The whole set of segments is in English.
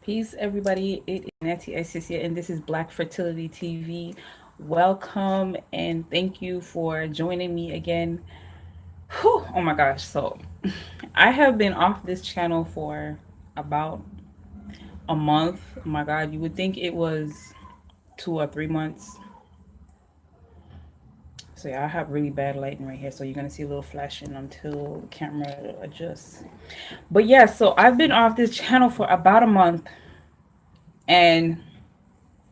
Peace, everybody. It is Nancy Icicia, and this is Black Fertility TV. Welcome and thank you for joining me again. Whew, oh my gosh. So, I have been off this channel for about a month. Oh my God, you would think it was 2 or 3 months. So, yeah, I have really bad lighting right here. So, you're going to see a little flashing until the camera adjusts. But yeah, so I've been off this channel for about a month. And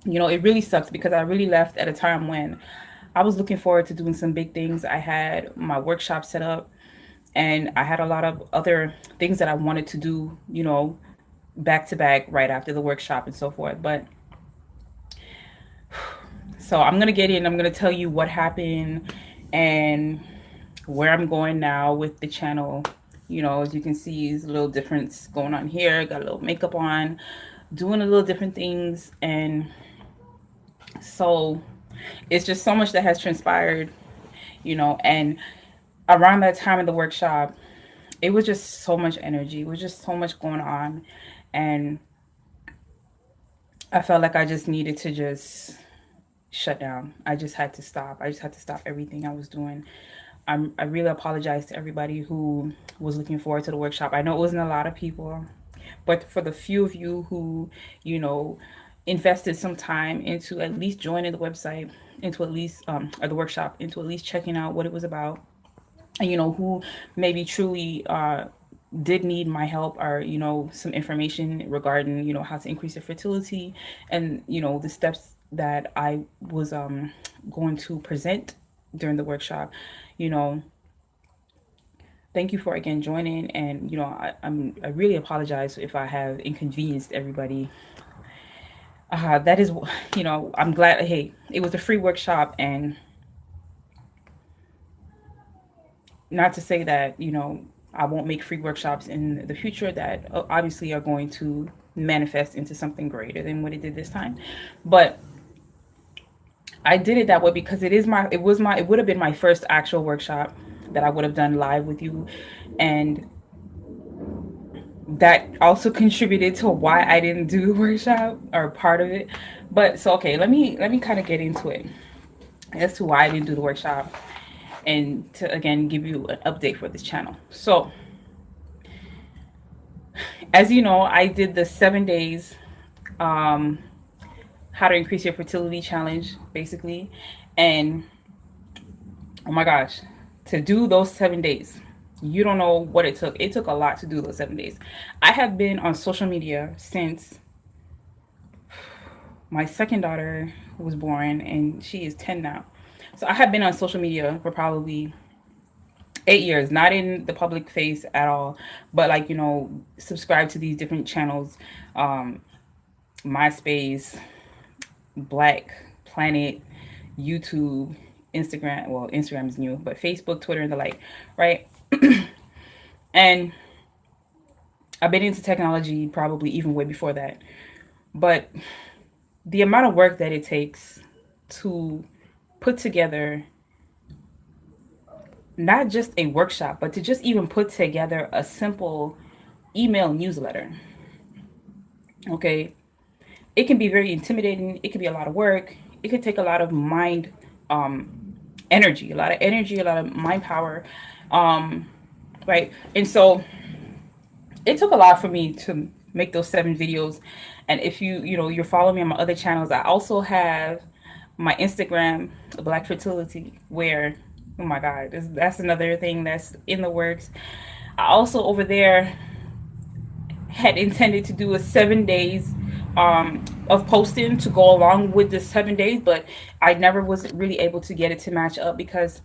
it really sucks because I really left at a time when I was looking forward to doing some big things. I had my workshop set up and I had a lot of other things that I wanted to do, back to back right after the workshop and so forth. But so I'm going to get in, I'm going to tell you what happened and where I'm going now with the channel. As you can see, there's a little difference going on here. Got a little makeup on, doing a little different things. And so it's just so much that has transpired, and around that time of the workshop, it was just so much energy. It was just so much going on. And I felt like I just needed to just shut down. I just had to stop. I just had to stop everything I was doing. I really apologize to everybody who was looking forward to the workshop. I know it wasn't a lot of people, but for the few of you who, you know, invested some time into at least joining the website, into at least, or the workshop, into at least checking out what it was about, and, who maybe truly did need my help or, some information regarding, how to increase your fertility and, the steps that I was going to present during the workshop, you know, thank you for again joining. And, I really apologize if I have inconvenienced everybody. That is, I'm glad, hey, it was a free workshop. And not to say that, I won't make free workshops in the future that obviously are going to manifest into something greater than what it did this time. But I did it that way because it would have been my first actual workshop that I would have done live with you. And that also contributed to why I didn't do the workshop or part of it. But so okay, let me kind of get into it as to why I didn't do the workshop and to again give you an update for this channel. So as you know, I did the 7 days um, how to increase your fertility challenge, basically. And oh my gosh, to do those 7 days, you don't know what it took. It took a lot to do those 7 days. I have been on social media since my second daughter was born, and she is 10 now. So I have been on social media for probably 8 years, not in the public face at all, but like, subscribe to these different channels, um, MySpace, Black Planet, YouTube, Instagram. Well, Instagram is new, but Facebook, Twitter, and the like, right? And I've been into technology probably even way before that. But the amount of work that it takes to put together not just a workshop, but to just even put together a simple email newsletter. Okay. It can be very intimidating. It can be a lot of work. It could take a lot of mind energy, a lot of energy, a lot of mind power. Um, right. And so it took a lot for me to make those 7 videos. And if you're following me on my other channels, I also have my Instagram, Black Fertility, where oh my God, that's another thing that's in the works. I also over there had intended to do a 7 days of posting to go along with the 7 days, but I never was really able to get it to match up because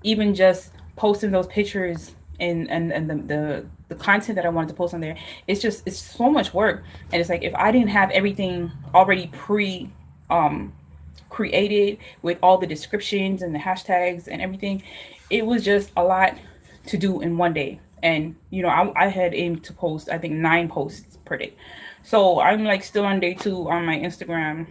even just posting those pictures and the content that I wanted to post on there, it's so much work. And it's like if I didn't have everything already um created with all the descriptions and the hashtags and everything, it was just a lot to do in one day. And I had aimed to post I think 9 posts per day. So I'm like still on day 2 on my Instagram.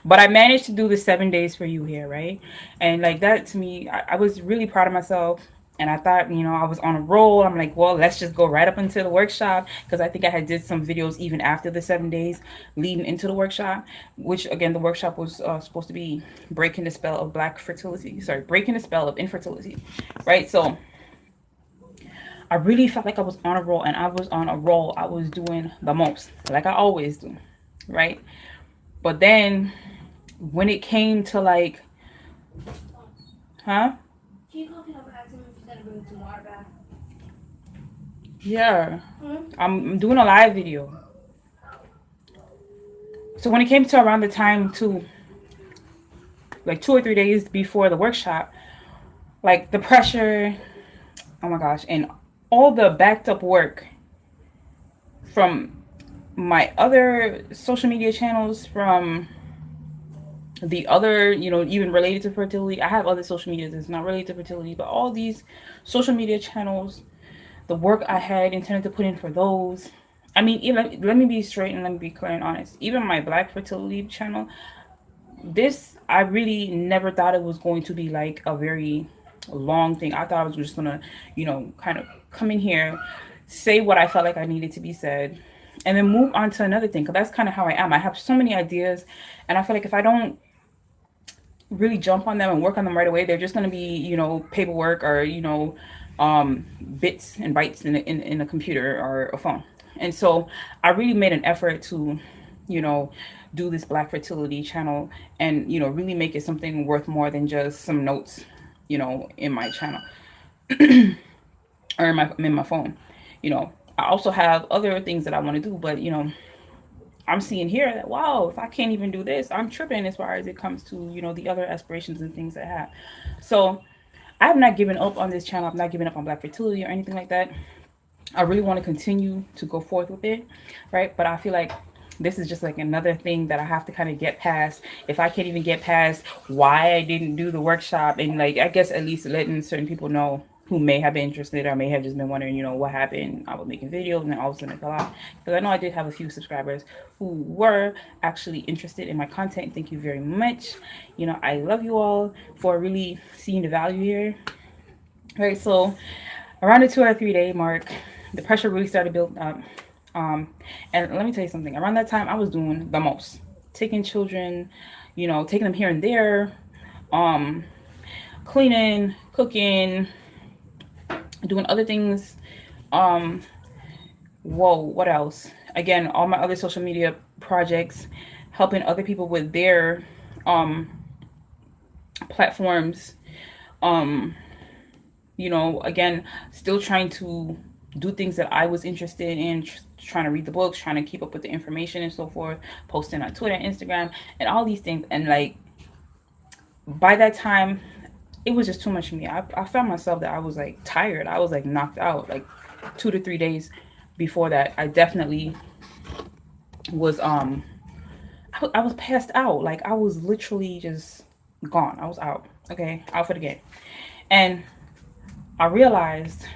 But I managed to do the 7 days for you here, right? And like that to me, I was really proud of myself. And I thought, I was on a roll. I'm like, well, let's just go right up into the workshop, because I think I had did some videos even after the 7 days leading into the workshop, which again, the workshop was supposed to be breaking the spell of black fertility. Sorry, breaking the spell of infertility, right? So I really felt like I was on a roll, and I was on a roll. I was doing the most, like I always do, right? But then when it came to like, huh? Can you call me up and ask him if he's gonna bring some water back? Yeah. I'm doing a live video. So when it came to around the time to like 2 or 3 days before the workshop, like the pressure, oh my gosh, and all the backed up work from my other social media channels, from the other, even related to fertility. I have other social media that's not related to fertility, but all these social media channels, the work I had intended to put in for those. I mean, even, let me be straight and let me be clear and honest. Even my Black Fertility channel, this, I really never thought it was going to be like a very long thing. I thought I was just gonna, kind of come in here, say what I felt like I needed to be said, and then move on to another thing. Because that's kind of how I am. I have so many ideas, and I feel like if I don't really jump on them and work on them right away, they're just going to be, paperwork, or, bits and bytes in a computer or a phone. And so I really made an effort to, do this Black Fertility channel, and, really make it something worth more than just some notes, in my channel or in my phone. I also have other things that I want to do, but, I'm seeing here that, wow, if I can't even do this, I'm tripping as far as it comes to, the other aspirations and things that I have. So I have not given up on this channel. I've not given up on Black Fertility or anything like that. I really want to continue to go forth with it, right? But I feel like this is just like another thing that I have to kind of get past. If I can't even get past why I didn't do the workshop, and like, I guess at least letting certain people know who may have been interested or may have just been wondering, what happened. I was making videos and then all of a sudden it fell out. Because I know I did have a few subscribers who were actually interested in my content. Thank you very much. I love you all for really seeing the value here. All right, so around the 2 or 3 day mark, the pressure really started building up. And let me tell you something. Around that time, I was doing the most, taking children, taking them here and there, cleaning, cooking, doing other things. What else? Again, all my other social media projects, helping other people with their platforms. Again, still trying to do things that I was interested in, trying to read the books, trying to keep up with the information and so forth, posting on Twitter, Instagram, and all these things. And like, by that time, it was just too much for me. I found myself that I was like tired. I was like knocked out. Like 2 to 3 days before that, I definitely was I was passed out. Like, I was literally just gone. I was out. Okay, out for the game. And I realized,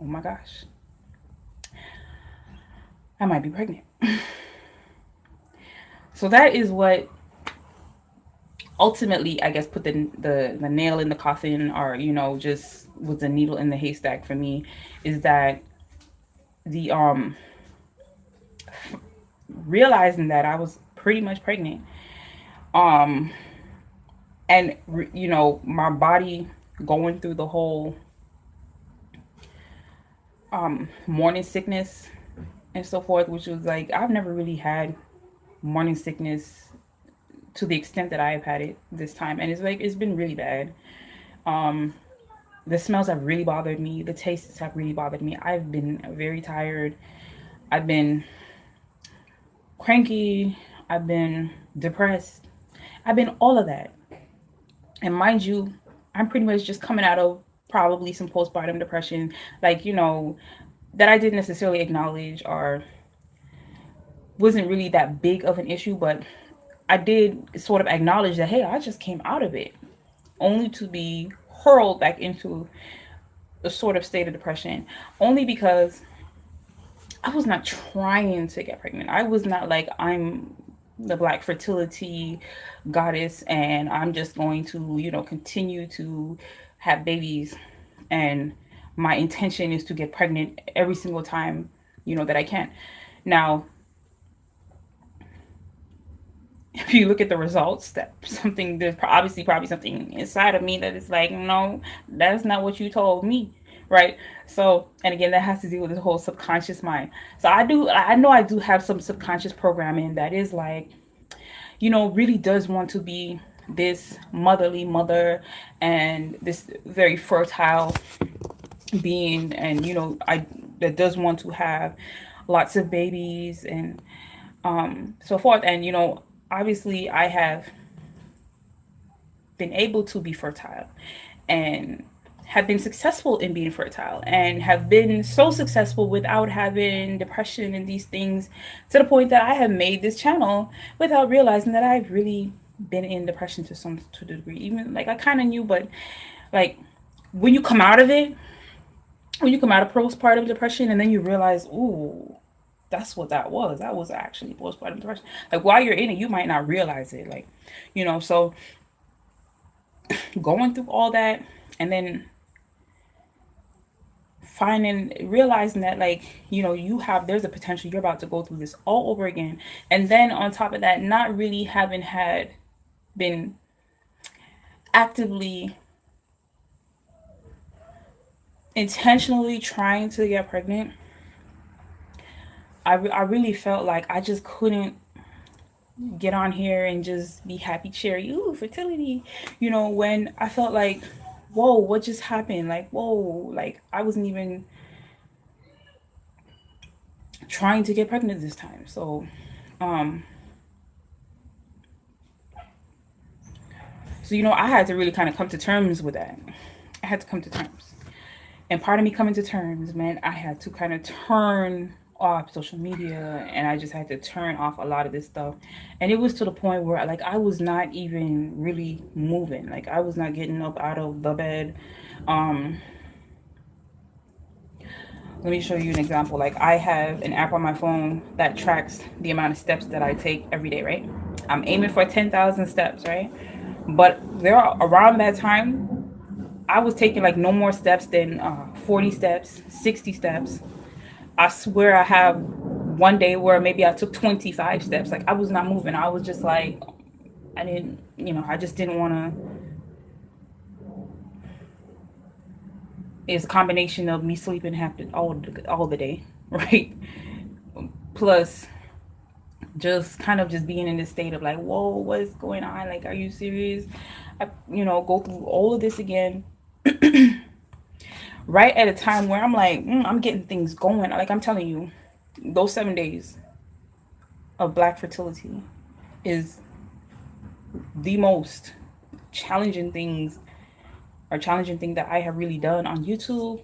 oh my gosh, I might be pregnant. So that is what ultimately, I guess, put the nail in the coffin, or, just was the needle in the haystack for me, is that the realizing that I was pretty much pregnant, and my body going through the whole morning sickness and so forth, which was like, I've never really had morning sickness to the extent that I have had it this time, and it's been really bad. The smells have really bothered me. The tastes have really bothered me. I've been very tired. I've been cranky. I've been depressed. I've been all of that. And mind you, I'm pretty much just coming out of probably some postpartum depression, like, that I didn't necessarily acknowledge, or wasn't really that big of an issue, but I did sort of acknowledge that, hey, I just came out of it, only to be hurled back into a sort of state of depression, only because I was not trying to get pregnant. I was not like, I'm the Black fertility goddess and I'm just going to, continue to have babies And my intention is to get pregnant every single time, that I can. Now, if you look at the results, that something there's obviously probably something inside of me that is like, no, that's not what you told me, right? So, and again, that has to do with the whole subconscious mind. So I know I do have some subconscious programming that is like, really does want to be this motherly mother and this very fertile being, and I that does want to have lots of babies and so forth. And obviously I have been able to be fertile and have been successful in being fertile and have been so successful without having depression and these things, to the point that I have made this channel without realizing that I've really been in depression to the degree. Even like I kind of knew, but like when you come out of it, when you come out of postpartum depression, and then you realize, ooh, that's what that was. That was actually postpartum depression. Like while you're in it, you might not realize it. Like, so going through all that, and then realizing that, like, there's a potential you're about to go through this all over again. And then on top of that, not really having been actively, intentionally trying to get pregnant. I really felt like I just couldn't get on here and just be happy, cheery, ooh, fertility, when I felt like, whoa, what just happened? Like, whoa, like I wasn't even trying to get pregnant this time. So I had to really kind of come to terms with that. I had to come to terms. And part of me coming to terms meant I had to kind of turn off social media, and I just had to turn off a lot of this stuff. And it was to the point where like I was not even really moving. Like I was not getting up out of the bed. Um let me show you an example. Like I have an app on my phone that tracks the amount of steps that I take every day, right? I'm aiming for 10,000 steps, right? But around that time, I was taking like no more steps than 40 steps, 60 steps. I swear I have one day where maybe I took 25 steps. Like I was not moving. I was just like, I just didn't want to. It's a combination of me sleeping all the day, right? Plus just kind of just being in this state of like, whoa, what is going on? Like, are you serious? Go through all of this again right at a time where I'm like, I'm getting things going. Like I'm telling you, those 7 days of Black Fertility is the most challenging things or challenging thing that I have really done on YouTube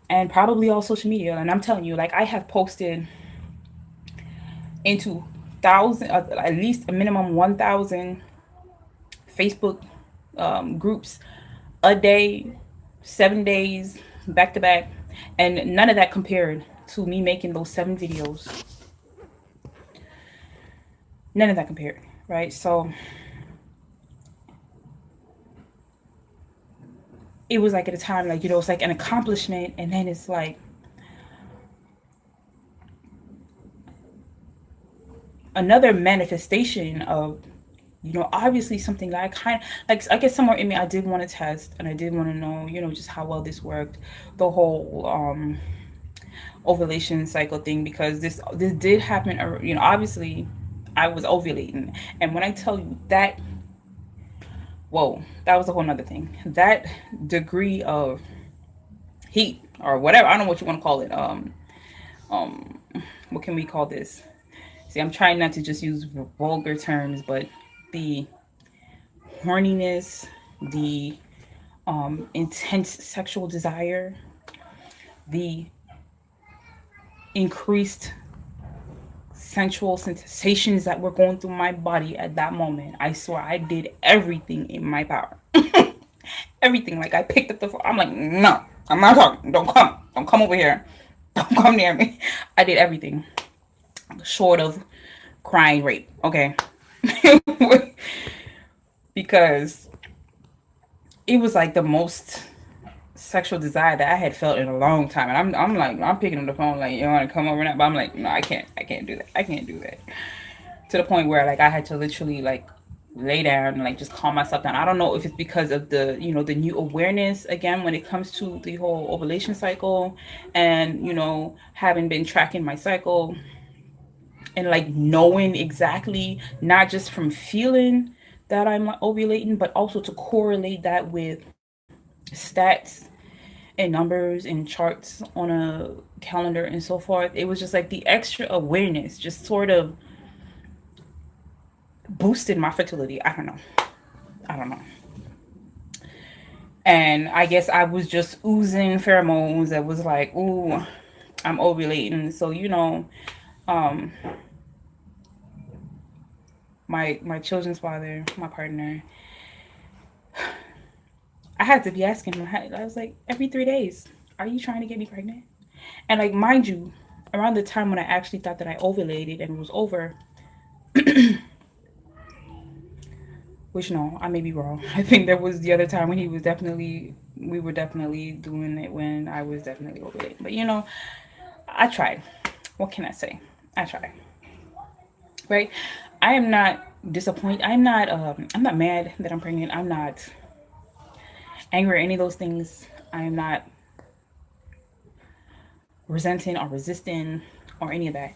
and probably all social media. And I'm telling you, like I have posted into at least a minimum 1,000 Facebook groups a day, 7 days back to back, and none of that compared to me making those 7 videos. None of that compared, right? So it was like at a time, like it's like an accomplishment, and then it's like another manifestation of obviously something that I kind of like. I guess somewhere in me I did want to test, and I did want to know just how well this worked, the whole ovulation cycle thing, because this did happen. Obviously I was ovulating, and when I tell you that, whoa, that was a whole nother thing. That degree of heat or whatever, I don't know what you want to call it. What can we call this? See, I'm trying not to just use vulgar terms, but the horniness, the intense sexual desire, the increased sensual sensations that were going through my body at that moment. I swear I did everything in my power. Everything. Like I picked up the phone. I'm like, no, I'm not talking. Don't come. Don't come over here. Don't come near me. I did everything short of crying rape. Okay. Because it was like the most sexual desire that I had felt in a long time. And I'm like, I'm picking up the phone like, you want to come over now? But I'm like, no, I can't do that. I can't do that. To the point where like I had to literally like lay down and like just calm myself down. I don't know if it's because of the, the new awareness again when it comes to the whole ovulation cycle, and having been tracking my cycle and like knowing exactly, not just from feeling that I'm ovulating, but also to correlate that with stats and numbers and charts on a calendar and so forth. It was just like the extra awareness just sort of boosted my fertility. I don't know. I don't know. And I guess I was just oozing pheromones that was like, ooh, I'm ovulating. So, um, my children's father, my partner, I had to be asking him. I was like, every 3 days, are you trying to get me pregnant? And like, mind you, around the time when I actually thought that I ovulated and it was over, which no, I may be wrong. I think there was the other time when we were definitely doing it when I was definitely ovulating. But I tried. What can I say? I tried. Right? I am not disappointed. I'm not mad that I'm pregnant. I'm not angry or any of those things. I am not resenting or resisting or any of that.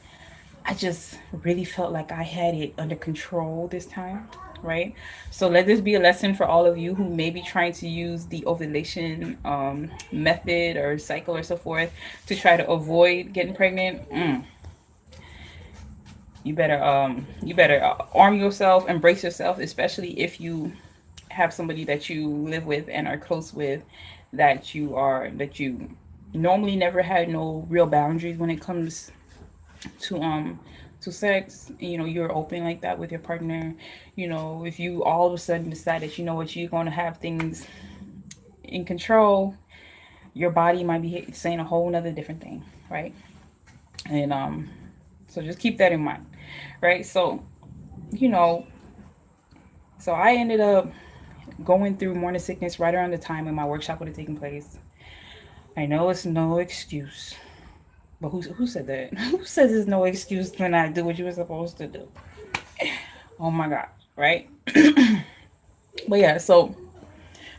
I just really felt like I had it under control this time, right? So let this be a lesson for all of you who may be trying to use the ovulation method or cycle or so forth to try to avoid getting pregnant. You better arm yourself, embrace yourself, especially if you have somebody that you live with and are close with, that you normally never had no real boundaries when it comes to sex. You're open like that with your partner. If you all of a sudden decide that you're going to have things in control, your body might be saying a whole nother different thing, right? And so just keep that in mind, right? So you know so I ended up going through morning sickness right around the time when my workshop would have taken place. I know it's no excuse, but who said that? Who says it's no excuse to not do what you were supposed to do? Oh my god, right? But yeah, so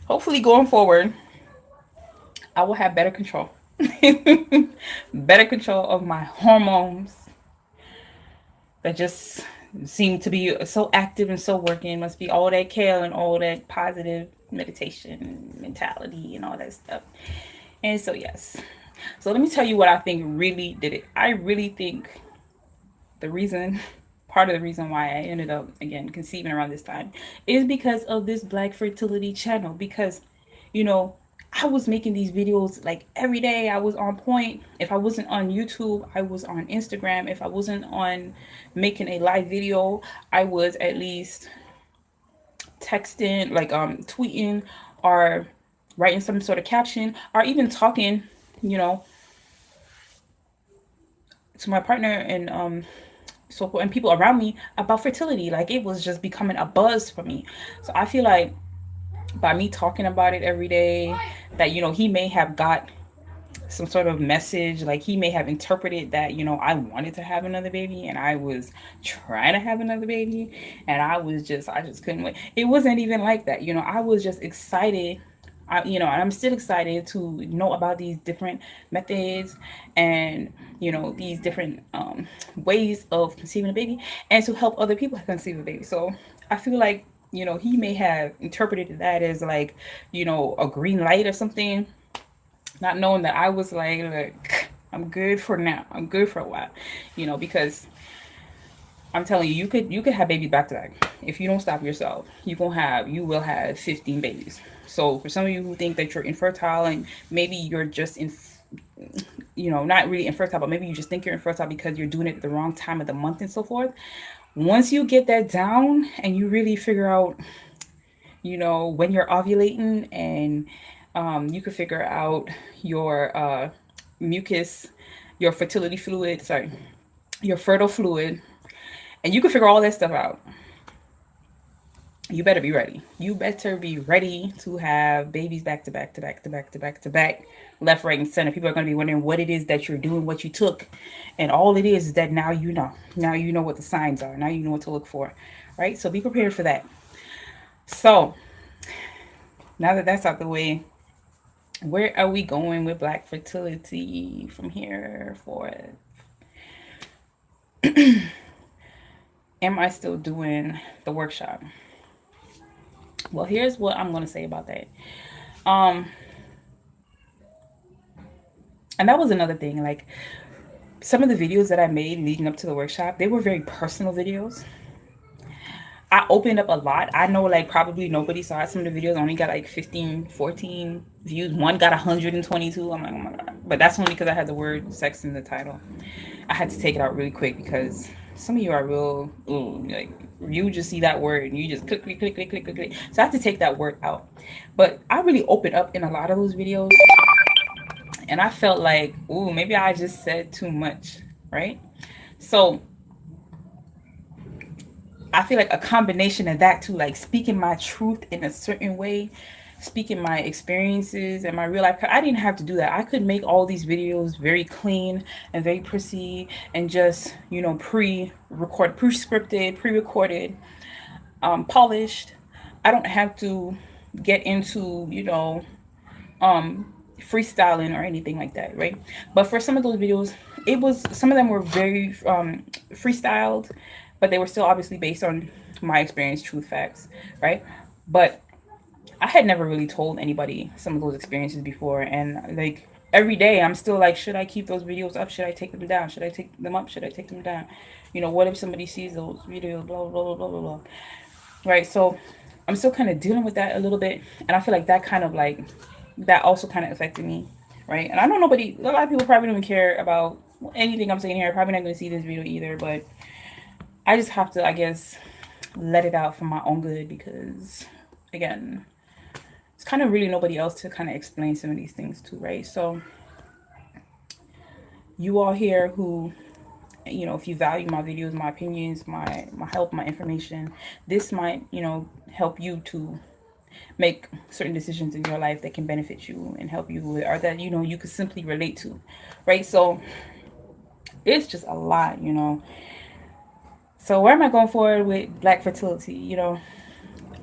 hopefully going forward, I will have better control. Better control of my hormones that just seem to be so active and so working. Must be all that kale and all that positive meditation mentality and all that stuff. And so yes. So let me tell you what I think really did it. I really think the reason part of the reason why I ended up again conceiving around this time is because of this Black Fertility channel. Because you know I was making these videos like every day. I was on point. If I wasn't on YouTube, I was on Instagram. If I wasn't on making a live video, I was at least texting, like tweeting, or writing some sort of caption, or even talking, you know, to my partner and and people around me about fertility. Like it was just becoming a buzz for me. So I feel like by me talking about it every day, that he may have got some sort of message, like he may have interpreted that I wanted to have another baby and I was trying to have another baby, and I just couldn't wait. It wasn't even like that. I was just excited. And I'm still excited to know about these different methods and these different ways of conceiving a baby, and to help other people conceive a baby. So I feel like he may have interpreted that as like a green light or something, not knowing that I was like, look, I'm good for now. I'm good for a while, because I'm telling you, you could have babies back to back if you don't stop yourself. You will have 15 babies. So for some of you who think that you're infertile and maybe you're just not really infertile, but maybe you just think you're infertile because you're doing it at the wrong time of the month and so forth. Once you get that down and you really figure out when you're ovulating, and you can figure out your mucus, your fertility fluid, sorry, your fertile fluid, and you can figure all that stuff out. you better be ready. You better be ready to have babies back to back to back to back to back to back, left, right, and center. People are going to be wondering what it is that you're doing, what you took. And all it is that now you know. Now you know what the signs are. Now you know what to look for. Right? So be prepared for that. So now that that's out the way, where are we going with Black Fertility from here forward? Am I still doing the workshop? Well, here's what I'm going to say about that. Um, and that was another thing. Like some of the videos that I made leading up to the workshop, they were very personal videos. I opened up a lot. I know like probably nobody saw it. Some of the videos only got like 15, 14 views. One got 122. I'm like, oh my God. But that's only because I had the word sex in the title. I had to take it out really quick because some of you are real, ooh, like you just see that word and you just click, click, click, click, click, click, click. So I have to take that word out. But I really opened up in a lot of those videos. And I felt like, ooh, maybe I just said too much, right? So I feel like a combination of that too, like speaking my truth in a certain way, speaking my experiences and my real life. I didn't have to do that. I could make all these videos very clean and very prissy and just, you know, pre-record, pre-scripted, pre-recorded, polished. I don't have to get into, you know, freestyling or anything like that, right? But for some of those videos, it was some of them were very freestyled, but they were still obviously based on my experience, truth, facts, right? But I had never really told anybody some of those experiences before, and like every day I'm still like, should I keep those videos up? Should I take them down? Should I take them up? Should I take them down? You know, what if somebody sees those videos? Blah blah blah blah blah blah. Right. So I'm still kind of dealing with that a little bit, and I feel like that kind of like that also kind of affected me, right? And I know nobody, a lot of people probably don't even care about anything I'm saying here. Probably not going to see this video either, but I just have to, I guess, let it out for my own good because, again, it's kind of really nobody else to kind of explain some of these things to, right? So you all here who, you know, if you value my videos, my opinions, my help, my information, this might, you know, help you to make certain decisions in your life that can benefit you and help you with, or that, you know, you could simply relate to, right? So it's just a lot, you know. So where am I going forward with Black Fertility? You know,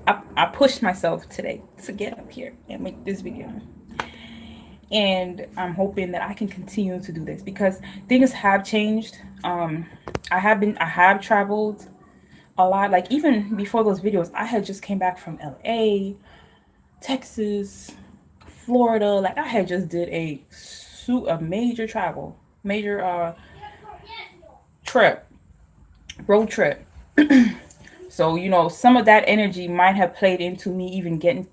I pushed myself today to get up here and make this video. And I'm hoping that I can continue to do this because things have changed. I have traveled a lot. Like even before those videos, I had just came back from LA, Texas, Florida. Like I had just did a major travel, major trip, road trip. So, you know, some of that energy might have played into me even getting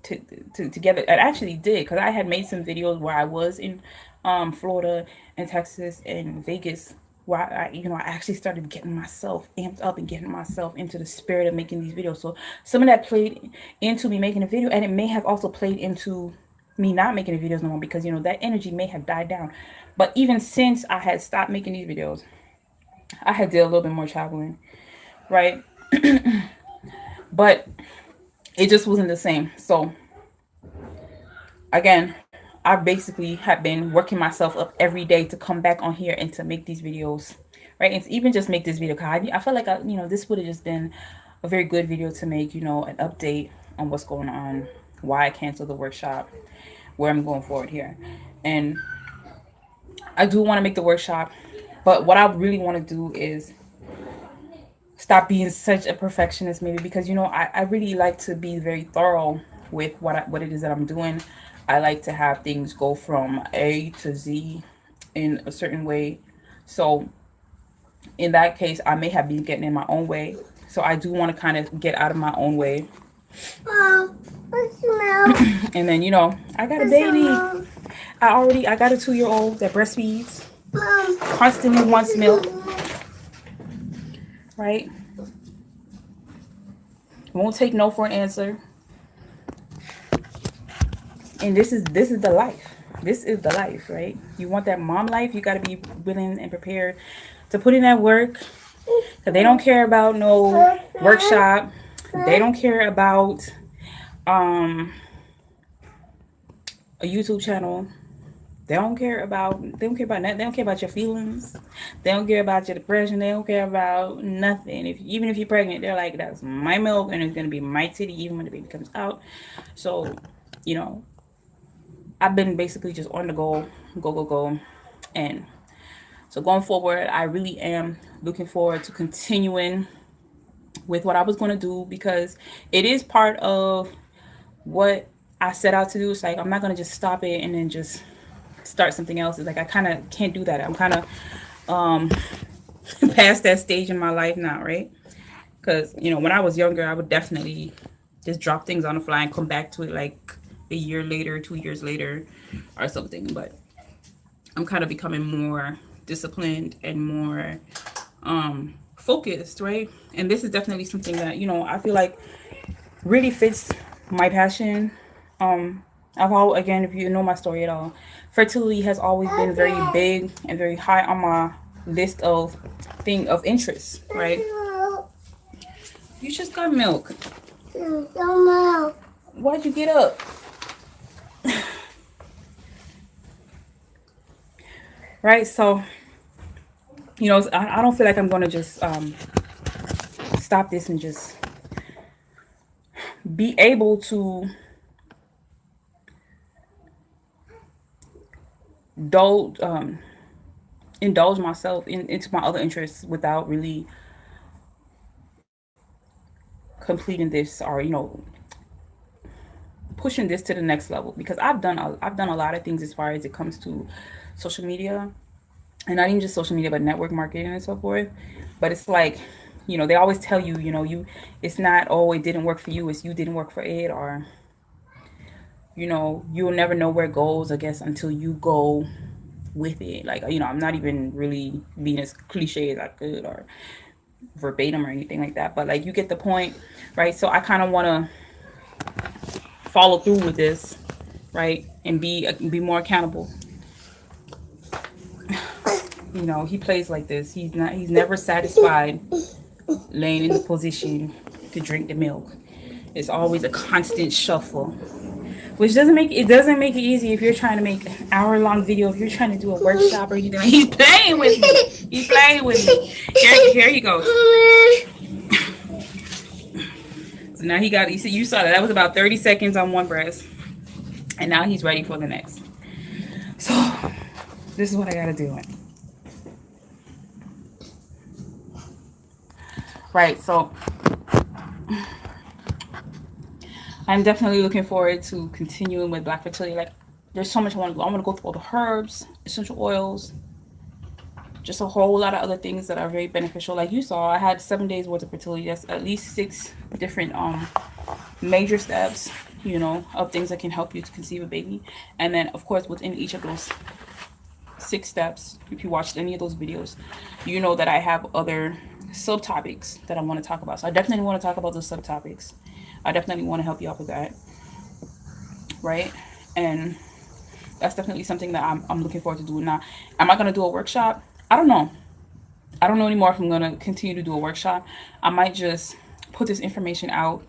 together. It actually did because I had made some videos where I was in Florida and Texas and Vegas where you know, I actually started getting myself amped up and getting myself into the spirit of making these videos. So some of that played into me making a video, and it may have also played into me not making the videos no more because, you know, that energy may have died down. But even since I had stopped making these videos, I had did a little bit more traveling, right? But it just wasn't the same. So again, I basically have been working myself up every day to come back on here and to make these videos, right? And to even just make this video. Cause I feel like you know, this would have just been a very good video to make, you know, an update on what's going on, why I canceled the workshop, where I'm going forward here. And I do want to make the workshop, but what I really want to do is stop being such a perfectionist, maybe, because, you know, I really like to be very thorough with what it is that I'm doing. I like to have things go from A to Z in a certain way. So in that case, I may have been getting in my own way. So I do want to kind of get out of my own way. Mom, what's milk? And then, you know, I got a baby. I got a 2-year-old that breastfeeds. Mom, constantly wants milk. Right? Won't take no for an answer. And this is the life. This is the life, right? You want that mom life, you got to be willing and prepared to put in that work. Because they don't care about no workshop. They don't care about um a YouTube channel. They don't care about nothing. They don't care about your feelings. They don't care about your depression. They don't care about nothing. If even if you're pregnant, they're like, that's my milk and it's gonna be my titty even when the baby comes out. So, you know, I've been basically just on the go, go, go, go. And so going forward, I really am looking forward to continuing with what I was gonna do because it is part of what I set out to do. It's like I'm not gonna just stop it and then just start something else. It's like I kind of can't do that. I'm kind of past that stage in my life now, right? Because when I was younger, I would definitely just drop things on the fly and come back to it like a year later, 2 years later, or something. But I'm kind of becoming more disciplined and more focused, right? And this is definitely something that I feel like really fits my passion. I've always, again, if you know my story at all, fertility has always been very big and very high on my list of thing of interest, right? You just got milk. Why'd you get up? Right, so I don't feel like I'm gonna just stop this and just be able to indulge indulge myself into my other interests without really completing this or pushing this to the next level because I've done a lot of things as far as it comes to social media, and not even just social media but network marketing and so forth. But it's like they always tell you, it's not, oh, it didn't work for you, it's you didn't work for it, or you'll never know where it goes, I guess, until you go with it. Like, I'm not even really being as cliche as I could or verbatim or anything like that, but like you get the point, right? So I kind of want to follow through with this, right, and be more accountable. He plays like this. He's never satisfied laying in the position to drink the milk. It's always a constant shuffle, which doesn't make it easy if you're trying to make an hour-long video, if you're trying to do a workshop or anything. He's playing with me. He's playing with me. Here he goes. So now you saw that was about 30 seconds on one breast, and now he's ready for the next. So this is what I gotta do. Right, so I'm definitely looking forward to continuing with Black Fertility. Like, there's so much I want to go. I want to go through all the herbs, essential oils, just a whole lot of other things that are very beneficial. Like you saw, I had 7 days worth of fertility. That's at least 6 different major steps, of things that can help you to conceive a baby. And then, of course, within each of those 6 steps, if you watched any of those videos, you know that I have other subtopics that I want to talk about. So I definitely want to talk about those subtopics. I definitely want to help you out with that, right? And that's definitely something that I'm looking forward to doing. Now, am I going to do a workshop? I don't know. I don't know anymore if I'm going to continue to do a workshop. I might just put this information out,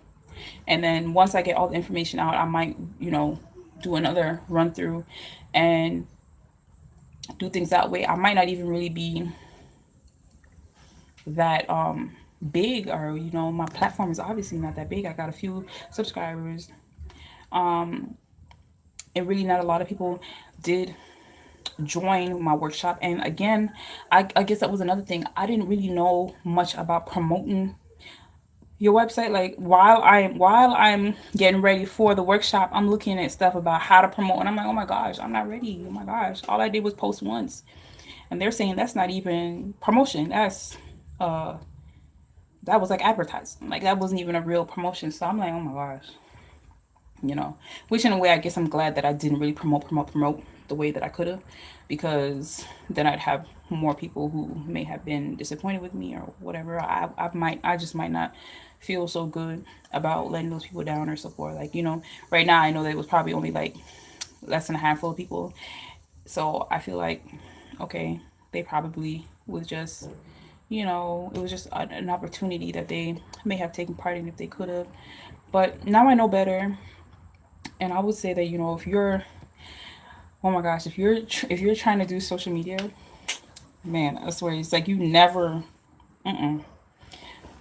and then once I get all the information out, I might, do another run through and do things that way. I might not even really be that big, or my platform is obviously not that big. I got a few subscribers, and really not a lot of people did join my workshop. And again, I guess that was another thing. I didn't really know much about promoting your website. Like, while I'm getting ready for the workshop, I'm looking at stuff about how to promote, and I'm like, oh my gosh, I'm not ready. Oh my gosh, all I did was post once, and they're saying that's not even promotion. Uh that was like advertising. Like, that wasn't even a real promotion. So I'm like, oh my gosh, which in a way, I guess I'm glad that I didn't really promote the way that I could have, because then I'd have more people who may have been disappointed with me or whatever. I just might not feel so good about letting those people down or so forth. Like, right now I know that it was probably only like less than a handful of people. So I feel like, okay, they probably was just It was just an opportunity that they may have taken part in if they could have. But now I know better, and I would say that if you're, oh my gosh, if you're trying to do social media, man, I swear it's like you never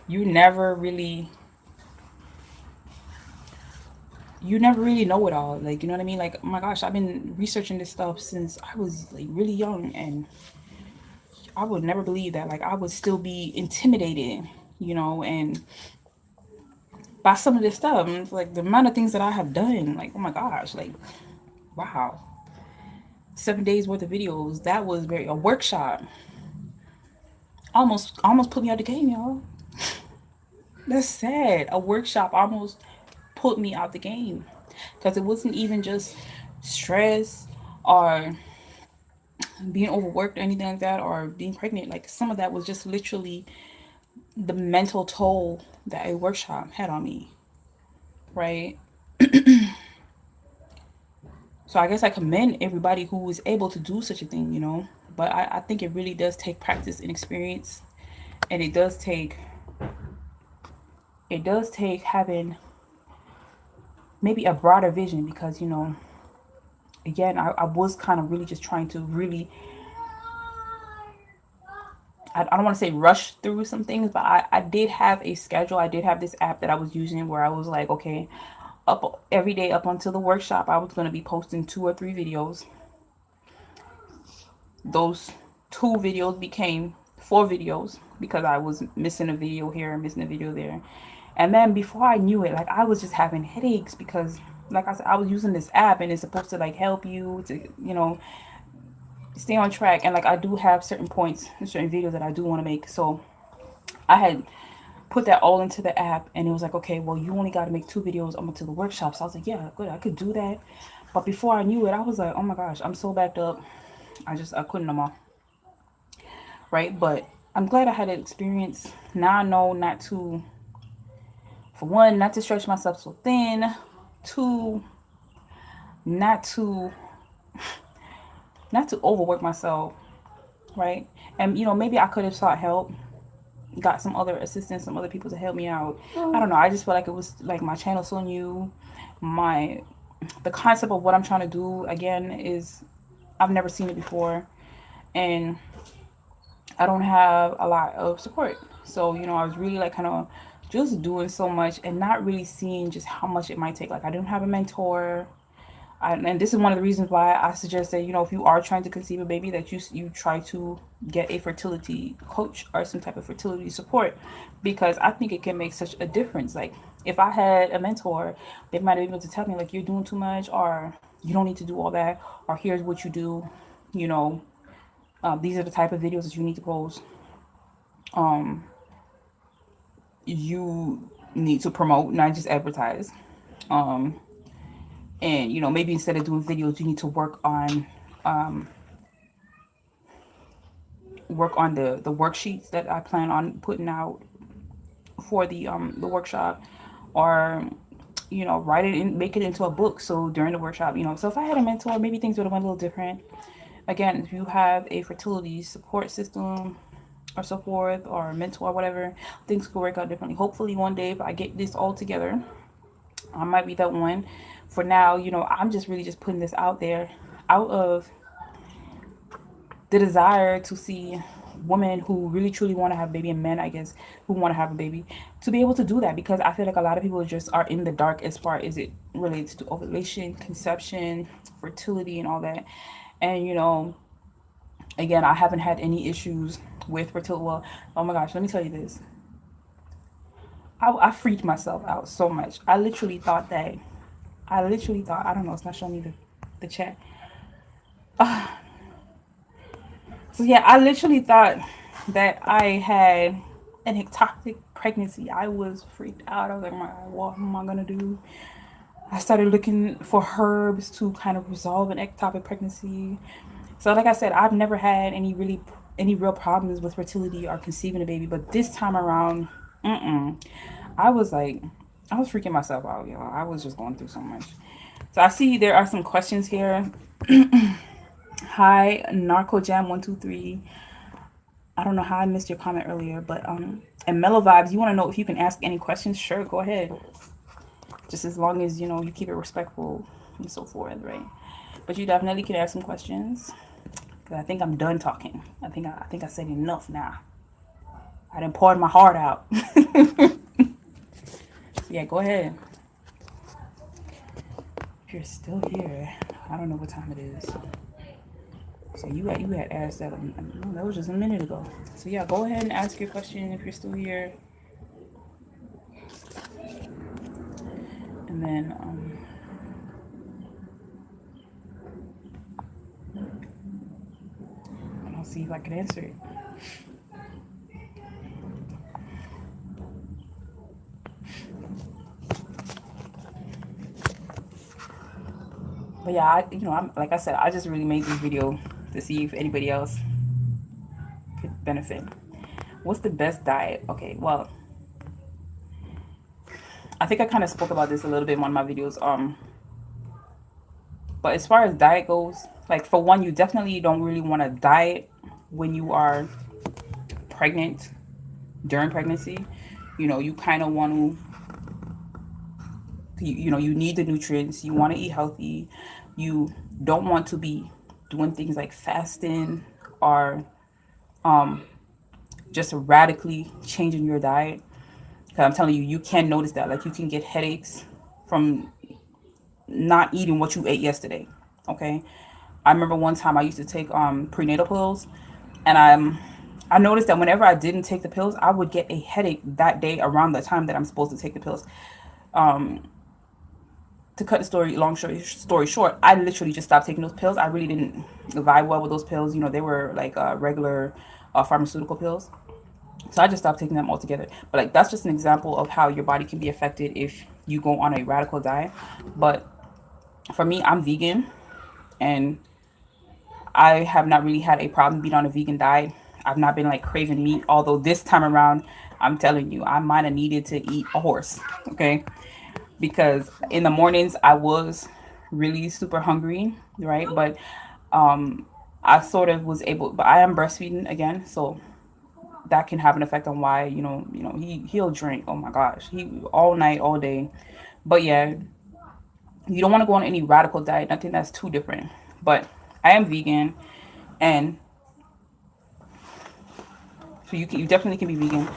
really you never really know it all. Like, you know what I mean? Like, oh my gosh, I've been researching this stuff since I was like really young, and I would never believe that. Like, I would still be intimidated, and by some of this stuff, and it's like the amount of things that I have done. Like, oh my gosh, like, wow, 7 days worth of videos. That was very a workshop. Almost put me out the game, y'all. That's sad. A workshop almost put me out the game because it wasn't even just stress or being overworked or anything like that or being pregnant. Like some of that was just literally the mental toll that a workshop had on me, right? So I guess I commend everybody who was able to do such a thing. But I think it really does take practice and experience, and it does take having maybe a broader vision because again I was kind of really just trying to really I don't want to say rush through some things, but I did have a schedule. I did have this app that I was using where I was like, okay, up every day up until the workshop, I was going to be posting 2 or 3 videos. Those 2 videos became 4 videos because I was missing a video here, missing a video there. And then before I knew it, like I was just having headaches because like I said, I was using this app and it's supposed to like help you to, stay on track. And like I do have certain points and certain videos that I do want to make. So I had put that all into the app and it was like, okay, well, you only got to make 2 videos up until the workshop. So I was like, yeah, good, I could do that. But before I knew it, I was like, oh my gosh, I'm so backed up. I couldn't no more. Right. But I'm glad I had an experience. Now I know not to, for one, not to stretch myself so thin. Two, not to, not to overwork myself. Right. And, maybe I could have sought help, got some other assistance, some other people to help me out. I don't know. I just felt like it was like my channel so new. My the concept of what I'm trying to do again is I've never seen it before, and I don't have a lot of support. So I was really like kind of just doing so much and not really seeing just how much it might take. Like I didn't have a mentor. And this is one of the reasons why I suggest that if you are trying to conceive a baby, that you try to get a fertility coach or some type of fertility support, because I think it can make such a difference. Like if I had a mentor, they might be able to tell me like you're doing too much, or you don't need to do all that, or here's what you do. You know, these are the type of videos that you need to post. You need to promote, not just advertise. Um, and maybe instead of doing videos, you need to work on the worksheets that I plan on putting out for the workshop, or write it in, make it into a book. So during the workshop, so if I had a mentor, maybe things would have went a little different. Again, if you have a fertility support system or so forth, or a mentor, whatever, things could work out differently. Hopefully one day if I get this all together, I might be that one. For now, I'm just really just putting this out there out of the desire to see women who really truly want to have a baby, and men, I guess, who want to have a baby, to be able to do that, because I feel like a lot of people just are in the dark as far as it relates to ovulation, conception, fertility, and all that. And again, I haven't had any issues with fertility. Well, oh my gosh, let me tell you this. I freaked myself out so much. I don't know, it's not showing me the chat. So yeah, I literally thought that I had an ectopic pregnancy. I was freaked out. I was like, my God, what am I gonna do? I started looking for herbs to kind of resolve an ectopic pregnancy. So like I said, I've never had any real problems with fertility or conceiving a baby, but this time around, I was like, I was freaking myself out, y'all. I was just going through so much. So I see there are some questions here. Hi, NarcoJam123. I don't know how I missed your comment earlier, but and Mellow Vibes, you want to know if you can ask any questions? Sure, go ahead. Just as long as you keep it respectful and so forth, right? But you definitely can ask some questions. Cause I think I'm done talking. I think I said enough now. I done poured my heart out. Yeah, go ahead. If you're still here, I don't know what time it is. So you had asked that. No, that was just a minute ago. So yeah, go ahead and ask your question if you're still here, and then and I'll see if I can answer it. But yeah, I'm like I said, I just really made this video to see if anybody else could benefit. What's the best diet? Okay, well, I think I kind of spoke about this a little bit in one of my videos. But as far as diet goes, like for one, you definitely don't really want to diet when you are pregnant, during pregnancy. You kind of want you need the nutrients. You want to eat healthy. You don't want to be doing things like fasting or just radically changing your diet. Because I'm telling you, you can notice that. Like you can get headaches from not eating what you ate yesterday. Okay. I remember one time I used to take prenatal pills, and I noticed that whenever I didn't take the pills, I would get a headache that day around the time that I'm supposed to take the pills. To cut the story short, I literally just stopped taking those pills. I really didn't vibe well with those pills. They were like regular pharmaceutical pills. So I just stopped taking them altogether. But like that's just an example of how your body can be affected if you go on a radical diet. But for me, I'm vegan, and I have not really had a problem being on a vegan diet. I've not been like craving meat, although this time around, I'm telling you, I might have needed to eat a horse, okay? Because in the mornings I was really super hungry, right? But I sort of was able, but I am breastfeeding again, so that can have an effect on why he'll drink. Oh my gosh, he all night, all day. But yeah, you don't want to go on any radical diet. I think that's too different. But I am vegan, and so you definitely can be vegan.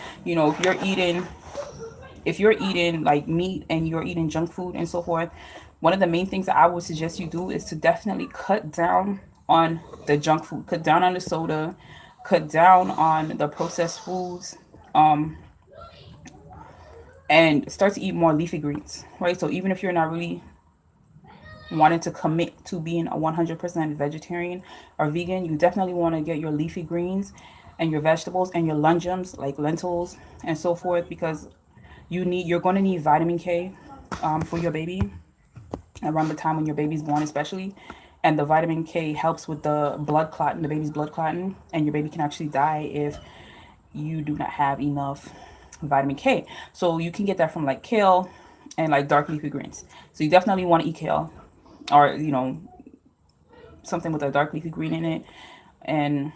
If you're eating like meat and you're eating junk food and so forth, one of the main things that I would suggest you do is to definitely cut down on the junk food, cut down on the soda, cut down on the processed foods, and start to eat more leafy greens, right? So even if you're not really wanting to commit to being a 100% vegetarian or vegan, you definitely want to get your leafy greens and your vegetables and your legumes like lentils and so forth, because you're going to need vitamin K for your baby around the time when your baby's born, especially. And the vitamin K helps with the blood clotting, the baby's blood clotting, and your baby can actually die if you do not have enough vitamin K. So you can get that from like kale and like dark leafy greens. So you definitely want to eat kale, or something with a dark leafy green in it. And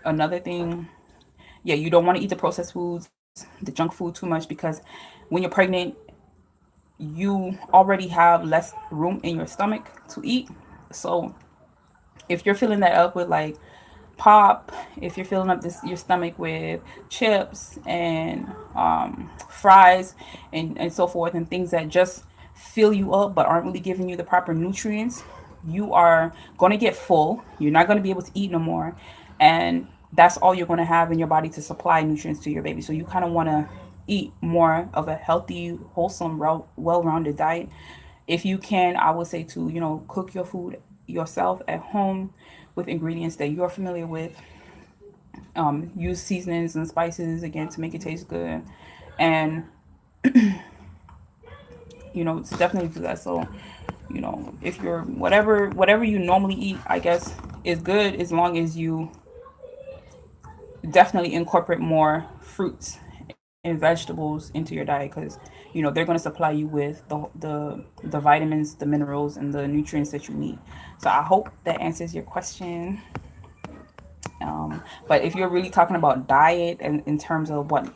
another thing, yeah, you don't want to eat the processed foods, the junk food too much, because when you're pregnant, you already have less room in your stomach to eat. So if you're filling that up with like pop, if you're filling up your stomach with chips and fries and so forth, and things that just fill you up but aren't really giving you the proper nutrients, you are going to get full. You're not going to be able to eat no more, and that's all you're going to have in your body to supply nutrients to your baby. So you kind of want to eat more of a healthy, wholesome, well-rounded diet. If you can, I would say to cook your food yourself at home with ingredients that you're familiar with. Use seasonings and spices again to make it taste good, and definitely do that. So if you're whatever you normally eat, I guess is good, as long as you definitely incorporate more fruits and vegetables into your diet, because they're going to supply you with the vitamins, the minerals, and the nutrients that you need. So I hope that answers your question. But if you're really talking about diet and in terms of what,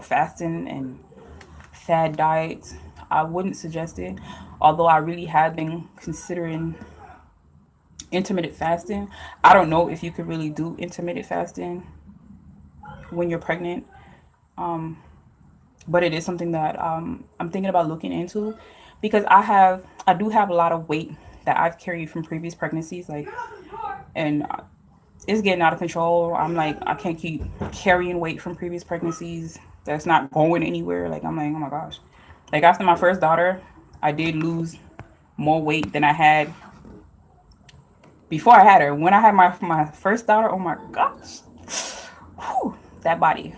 fasting and fad diets, I wouldn't suggest it. Although I really have been considering intermittent fasting. I don't know if you could really do intermittent fasting when you're pregnant, but it is something that I'm thinking about looking into because I do have a lot of weight that I've carried from previous pregnancies, like, and it's getting out of control. I'm like, I can't keep carrying weight from previous pregnancies that's not going anywhere. Like, I'm like, oh my gosh. Like, after my first daughter, I did lose more weight than I had before I had her. When I had my first daughter, oh my gosh, whew, that body,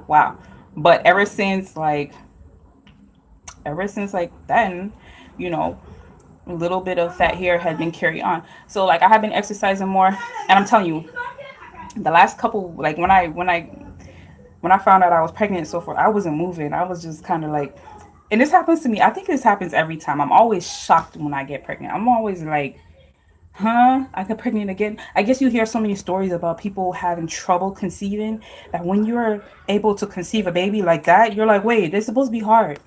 wow. But ever since like then, you know, a little bit of fat here had been carried on. So like I have been exercising more, and I'm telling you, the last couple, like when I found out I was pregnant and so forth, I wasn't moving. I was just kind of like, and this happens to me. I think this happens every time. I'm always shocked when I get pregnant. I'm always like, huh? I got pregnant again. I guess you hear so many stories about people having trouble conceiving that when you're able to conceive a baby like that, you're like, wait, this is supposed to be hard.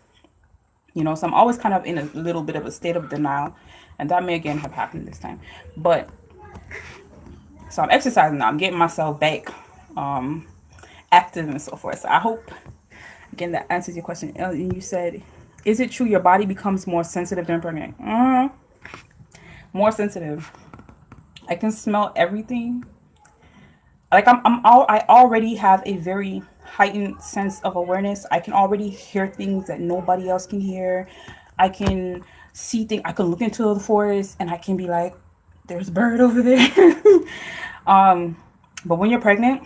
So I'm always kind of in a little bit of a state of denial. And that may again have happened this time. But so I'm exercising now. I'm getting myself back active and so forth. So I hope, again, that answers your question. And you said, is it true your body becomes more sensitive during pregnant? More sensitive. I can smell everything. Like I already have a very heightened sense of awareness. I can already hear things that nobody else can hear. I can see things. I can look into the forest and I can be like, "There's a bird over there." But when you're pregnant,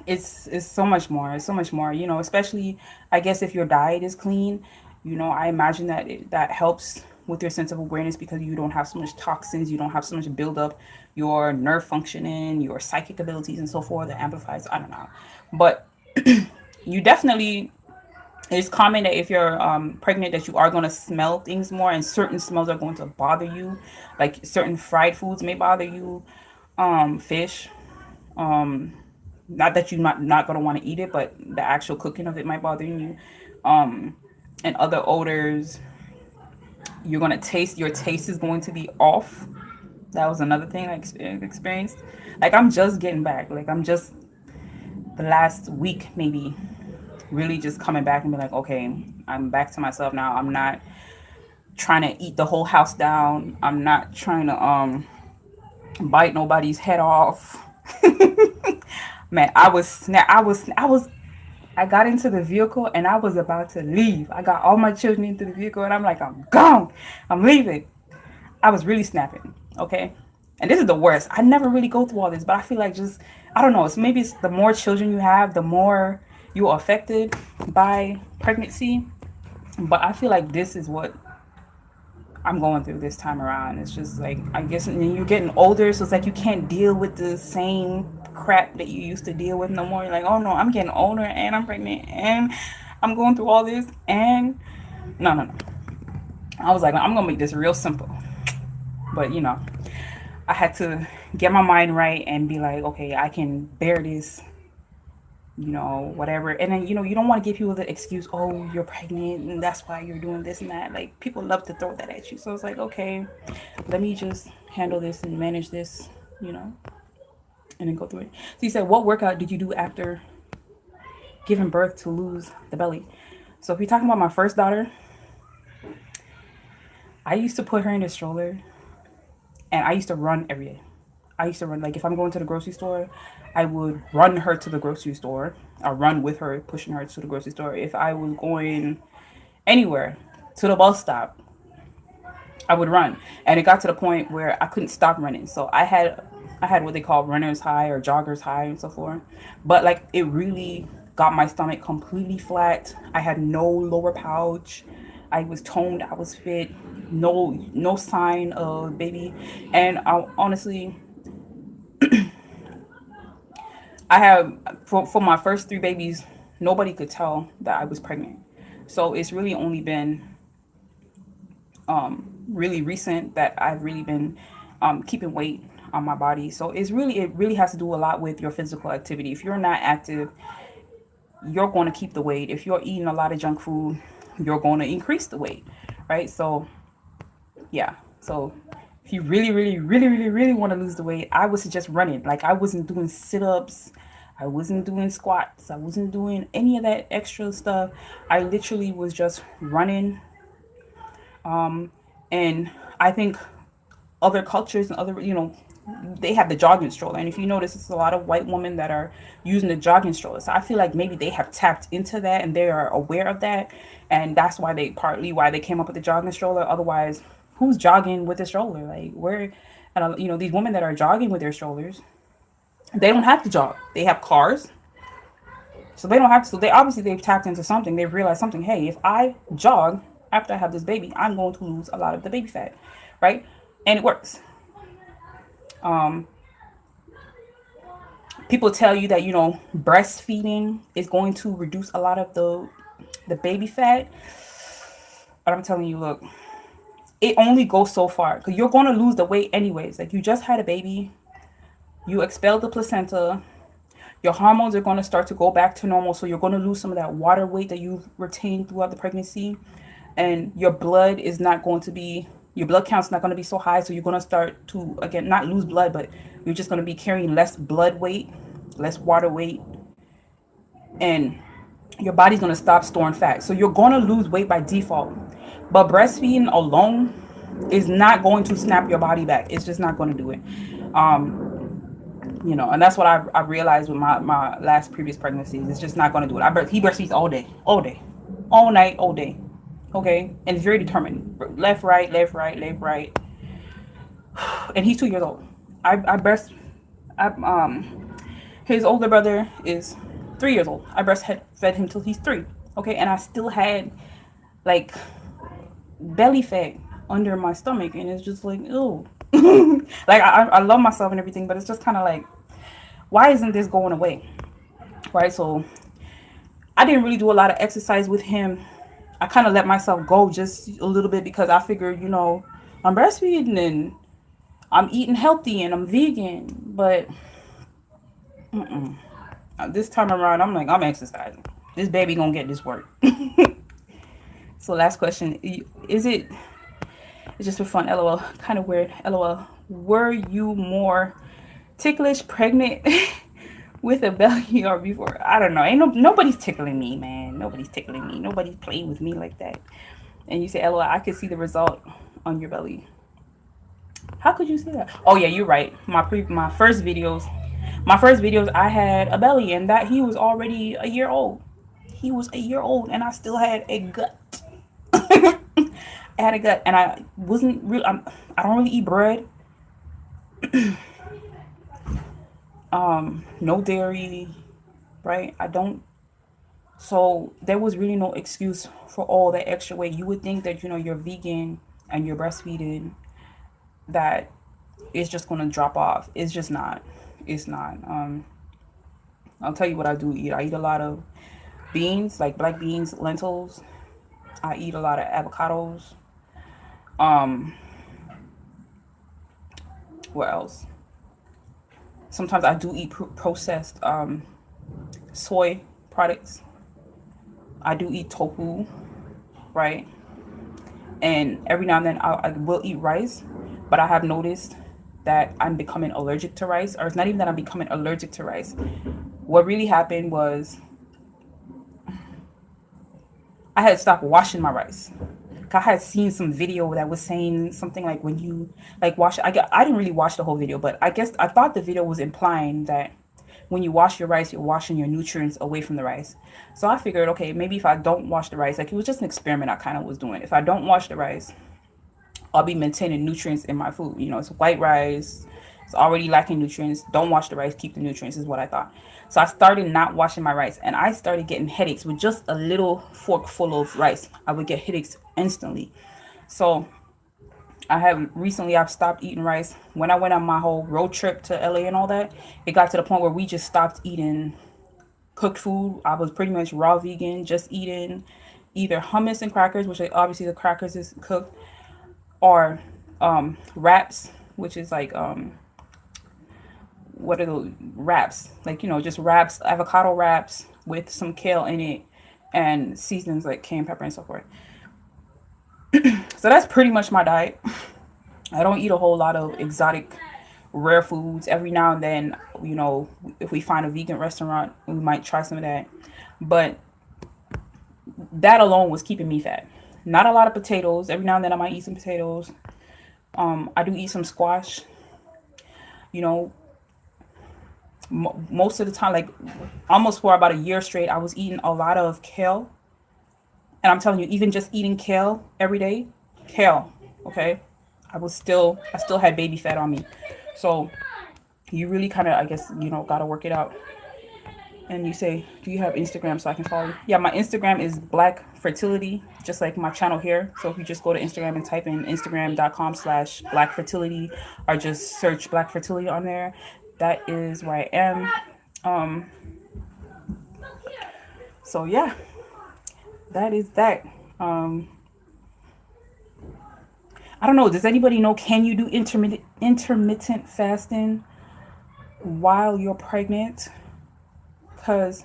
it's so much more. It's so much more. Especially I guess if your diet is clean, I imagine that that helps with your sense of awareness because you don't have so much toxins, you don't have so much buildup, your nerve functioning, your psychic abilities, and so forth. That amplifies. I don't know, but you definitely. It's common that if you're pregnant that you are going to smell things more and certain smells are going to bother you, like certain fried foods may bother you, fish, not that you're not gonna want to eat it, but the actual cooking of it might bother you. And other odors, you're gonna taste. Your taste is going to be off. That was another thing I experienced. Like I'm just getting back. Like I'm just the last week maybe really just coming back and be like, okay, I'm back to myself now. I'm not trying to eat the whole house down. I'm not trying to bite nobody's head off. Man, I got into the vehicle and I was about to leave. I got all my children into the vehicle and I'm like, I'm gone. I'm leaving. I was really snapping. Okay. And this is the worst. I never really go through all this, but I feel like I don't know. It's the more children you have, the more you're affected by pregnancy. But I feel like this is what I'm going through this time around. It's just like, I guess, and you're getting older, so it's like you can't deal with the same crap that you used to deal with no more. You're like, oh no, I'm getting older and I'm pregnant and I'm going through all this. And no, no, no. I was like, I'm going to make this real simple. But, I had to get my mind right and be like, okay, I can bear this, whatever. And then, you don't want to give people the excuse, oh, you're pregnant and that's why you're doing this and that. Like, people love to throw that at you. So it's like, okay, let me just handle this and manage this, and then go through it. So you said, what workout did you do after giving birth to lose the belly? So if you're talking about my first daughter, I used to put her in a stroller and I used to run every day. I used to run, like if I'm going to the grocery store, I would run her to the grocery store or run with her, pushing her to the grocery store. If I was going anywhere to the bus stop, I would run. And it got to the point where I couldn't stop running. So I had what they call runner's high or jogger's high and so forth. But like it really got my stomach completely flat. I had no lower pouch. I was toned, I was fit, no sign of baby. And I honestly I have for my first three babies, nobody could tell that I was pregnant. So it's really only been really recent that I've really been keeping weight. on my body. So it really has to do a lot with your physical activity. If you're not active, you're going to keep the weight. If you're eating a lot of junk food, you're going to increase the weight, right? So yeah. So if you really want to lose the weight, I would suggest running. Like, I wasn't doing sit-ups, I wasn't doing squats, I wasn't doing any of that extra stuff. I literally was just running. And I think other cultures and other, they have the jogging stroller. And if you notice, it's a lot of white women that are using the jogging stroller. So I feel like maybe they have tapped into that and they are aware of that. And that's why partly why they came up with the jogging stroller. Otherwise, who's jogging with a stroller? Like, where, and these women that are jogging with their strollers, they don't have to jog. They have cars. So they don't have to. So they've tapped into something. They've realized something. Hey, if I jog after I have this baby, I'm going to lose a lot of the baby fat, right? And it works. People tell you that breastfeeding is going to reduce a lot of the baby fat, but I'm telling you, look, it only goes so far because you're going to lose the weight anyways. Like, you just had a baby, you expelled the placenta, your hormones are going to start to go back to normal, so you're going to lose some of that water weight that you've retained throughout the pregnancy, and your blood count's not going to be so high, so you're going to start to, again, not lose blood, but you're just going to be carrying less blood weight, less water weight, and your body's going to stop storing fat. So you're going to lose weight by default. But breastfeeding alone is not going to snap your body back. It's just not going to do it. And that's what I realized with my last previous pregnancies. It's just not going to do it. He breastfeeds all day, all night, all day. Okay, and it's very determined. Left, right, left, right, left, right. And he's 2 years old. I breast. His older brother is 3 years old. I breastfed him till he's 3. Okay, and I still had like belly fat under my stomach, and it's just like, ew. Like, I love myself and everything, but it's just kind of like, why isn't this going away? Right? So I didn't really do a lot of exercise with him. I kind of let myself go just a little bit because I figured, I'm breastfeeding and I'm eating healthy and I'm vegan. But this time around, I'm like, I'm exercising. This baby gonna get this work. So last question, it's just for fun, LOL, kind of weird, LOL. Were you more ticklish pregnant with a belly or before? I don't know. Nobody's tickling me, man. Nobody's tickling me. Nobody's playing with me like that. And you say, LOL, I could see the result on your belly. How could you see that? Oh yeah, you're right. My first videos, I had a belly, and that he was already a year old. He was a year old, and I still had a gut. I had a gut, and I wasn't real. I don't really eat bread. No dairy, right? I don't. So there was really no excuse for all that extra weight. You would think that you're vegan and you're breastfeeding, that it's just gonna drop off. It's just not. It's not. I'll tell you what I do eat. I eat a lot of beans, like black beans, lentils. I eat a lot of avocados. Um, what else? Sometimes I do eat processed soy products. I do eat tofu, right? And every now and then I will eat rice, but I have noticed that I'm becoming allergic to rice, or it's not even that I'm becoming allergic to rice. What really happened was I had to stop washing my rice. I had seen some video that was saying something like, when you like wash, I didn't really watch the whole video, but I guess I thought the video was implying that when you wash your rice, you're washing your nutrients away from the rice. So I figured, okay, maybe if I don't wash the rice, like, it was just an experiment I kind of was doing. If I don't wash the rice, I'll be maintaining nutrients in my food. It's white rice. It's already lacking nutrients. Don't wash the rice. Keep the nutrients, is what I thought. So I started not washing my rice, and I started getting headaches with just a little fork full of rice. I would get headaches instantly. So I've stopped eating rice. When I went on my whole road trip to LA and all that, it got to the point where we just stopped eating cooked food. I was pretty much raw vegan, just eating either hummus and crackers, which obviously the crackers is cooked, or wraps, which is like what are the wraps? Like, just wraps, avocado wraps with some kale in it and seasonings like cayenne pepper and so forth. So that's pretty much my diet. I don't eat a whole lot of exotic rare foods. Every now and then, if we find a vegan restaurant, we might try some of that. But that alone was keeping me fat. Not a lot of potatoes. Every now and then I might eat some potatoes. I do eat some squash. You know, most of the time, like almost for about a year straight, I was eating a lot of kale. And I'm telling you, even just eating kale every day, kale, okay, I still had baby fat on me. So you really kind of, I guess, got to work it out. And you say, do you have Instagram so I can follow you? Yeah, my Instagram is BlackFertility, just like my channel here. So if you just go to Instagram and type in Instagram.com/BlackFertility or just search BlackFertility on there, that is where I am. Um, so yeah, that is that. Um, I don't know. Does anybody know? Can you do intermittent fasting while you're pregnant? Because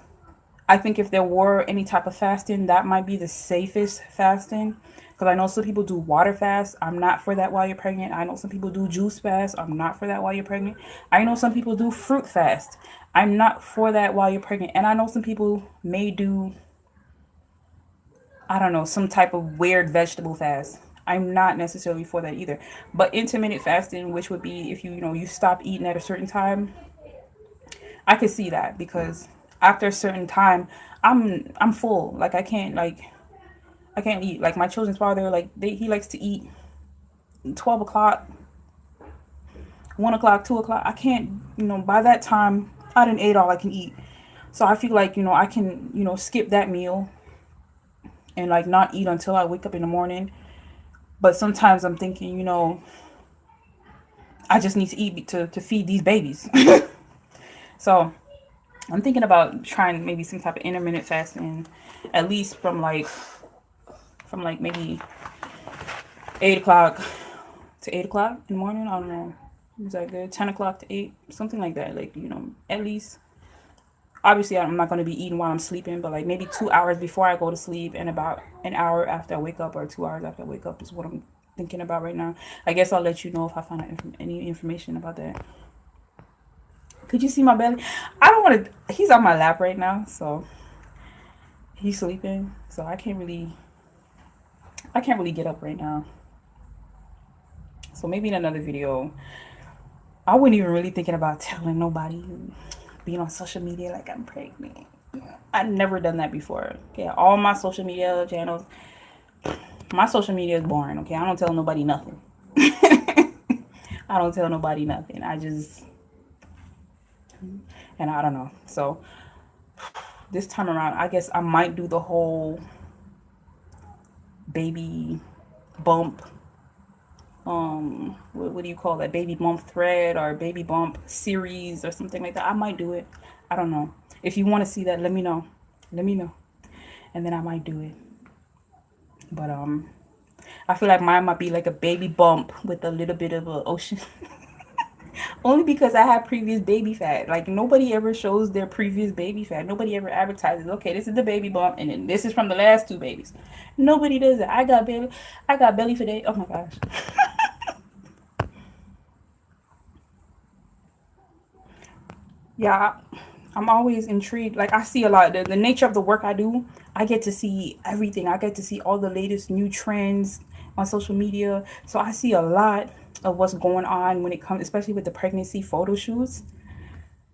I think if there were any type of fasting, that might be the safest fasting. Because I know some people do water fast. I'm not for that while you're pregnant. I know some people do juice fast. I'm not for that while you're pregnant. I know some people do fruit fast. I'm not for that while you're pregnant. And I know some people may do, I don't know, some type of weird vegetable fast. I'm not necessarily for that either. But intermittent fasting, which would be if you stop eating at a certain time, I could see that because after a certain time, I'm full. Like I can't eat. Like my children's father, he likes to eat 12 o'clock, 1 o'clock, 2 o'clock. I can't, by that time I didn't ate all I can eat. So I feel like, I can, skip that meal and like not eat until I wake up in the morning. But sometimes I'm thinking, I just need to eat to feed these babies. So I'm thinking about trying maybe some type of intermittent fasting, at least from maybe 8 o'clock to 8 o'clock in the morning. I don't know. Is that good? 10 o'clock to 8, something like that. Like, at least. Obviously, I'm not going to be eating while I'm sleeping, but like maybe 2 hours before I go to sleep and about an hour after I wake up or 2 hours after I wake up is what I'm thinking about right now. I guess I'll let you know if I find out any information about that. Could you see my belly? I don't want to. He's on my lap right now, so he's sleeping. So I can't really get up right now. So maybe in another video, I wasn't even really thinking about telling nobody, being on social media like I'm pregnant. I've never done that before. Okay, all my social media channels, my social media is boring. Okay, I don't tell nobody nothing. I don't tell nobody nothing. And I don't know. So this time around, I guess I might do the whole baby bump, what do you call that, baby bump thread or baby bump series or something like that. I might do it. I don't know. If you want to see that, let me know. Let me know. And then I might do it. But I feel like mine might be like a baby bump with a little bit of a ocean. Only because I have previous baby fat. Like nobody ever shows their previous baby fat. Nobody ever advertises, okay, this is the baby bump and then this is from the last two babies. Nobody does that. I got belly for days. Oh my gosh. Yeah, I'm always intrigued. Like I see a lot. The nature of the work I do, I get to see everything. I get to see all the latest new trends on social media. So I see a lot of what's going on when it comes, especially with the pregnancy photo shoots.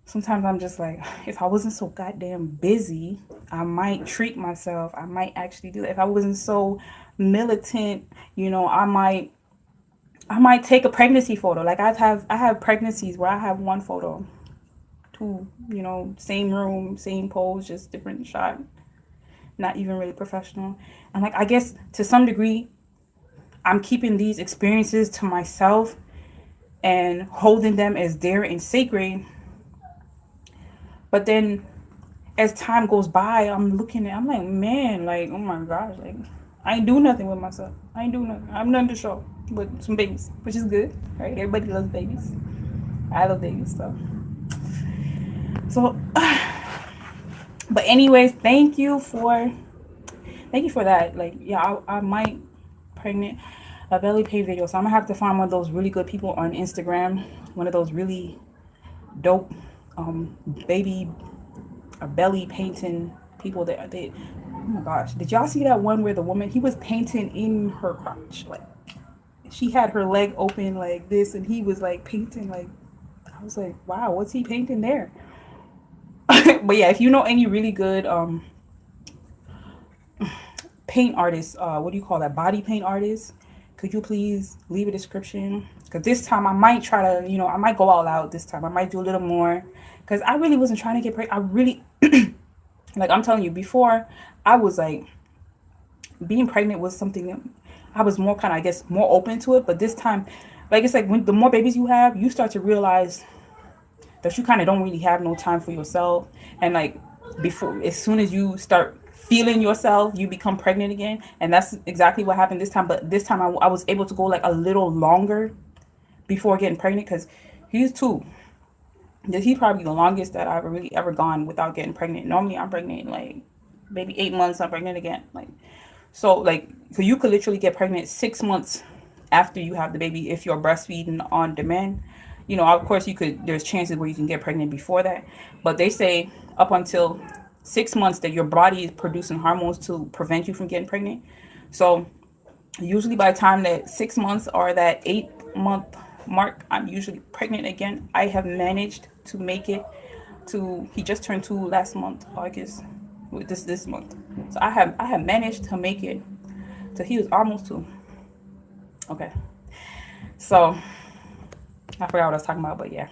Sometimes I'm just like, if I wasn't so goddamn busy, I might treat myself. I might actually do that. If I wasn't so militant, I might take a pregnancy photo. Like I have pregnancies where I have one photo, two, same room, same pose, just different shot. Not even really professional. And like I guess to some degree, I'm keeping these experiences to myself and holding them as dear and sacred. But then as time goes by, I'm like, man, like, oh my gosh, like, I ain't do nothing with myself. I ain't do nothing. I'm nothing to show but some babies, which is good, right? Everybody loves babies. I love babies, so So, but anyways, thank you for that. Like, yeah, I might pregnant a belly pay video. So I'm gonna have to find one of those really good people on Instagram, one of those really dope baby or belly painting people that they. Oh my gosh, did y'all see that one where the woman he was painting in her crotch, like she had her leg open like this, and he was like painting like. I was like, wow, what's he painting there? But yeah, if you know any really good paint artists, what do you call that? Body paint artists, could you please leave a description? Because this time I might try to, I might go all out this time. I might do a little more. Because I really wasn't trying to get pregnant. I really, like I'm telling you, before I was like, being pregnant was something that I was more kind of, I guess, more open to it. But this time, like it's like when the more babies you have, you start to realize that you kind of don't really have no time for yourself. And like before, as soon as you start feeling yourself, you become pregnant again. And that's exactly what happened this time. But this time I was able to go like a little longer before getting pregnant because he's two. He's probably the longest that I've really ever gone without getting pregnant. Normally I'm pregnant like maybe 8 months, I'm pregnant again. So you could literally get pregnant 6 months after you have the baby if you're breastfeeding on demand. Of course you could there's chances where you can get pregnant before that. But they say up until 6 months that your body is producing hormones to prevent you from getting pregnant. So usually by the time that 6 months or that 8 month mark, I'm usually pregnant again. I have managed to make it to he just turned 2 last month, August, with this month. So I have managed to make it to he was almost 2. Okay. So I forgot what I was talking about, but yeah.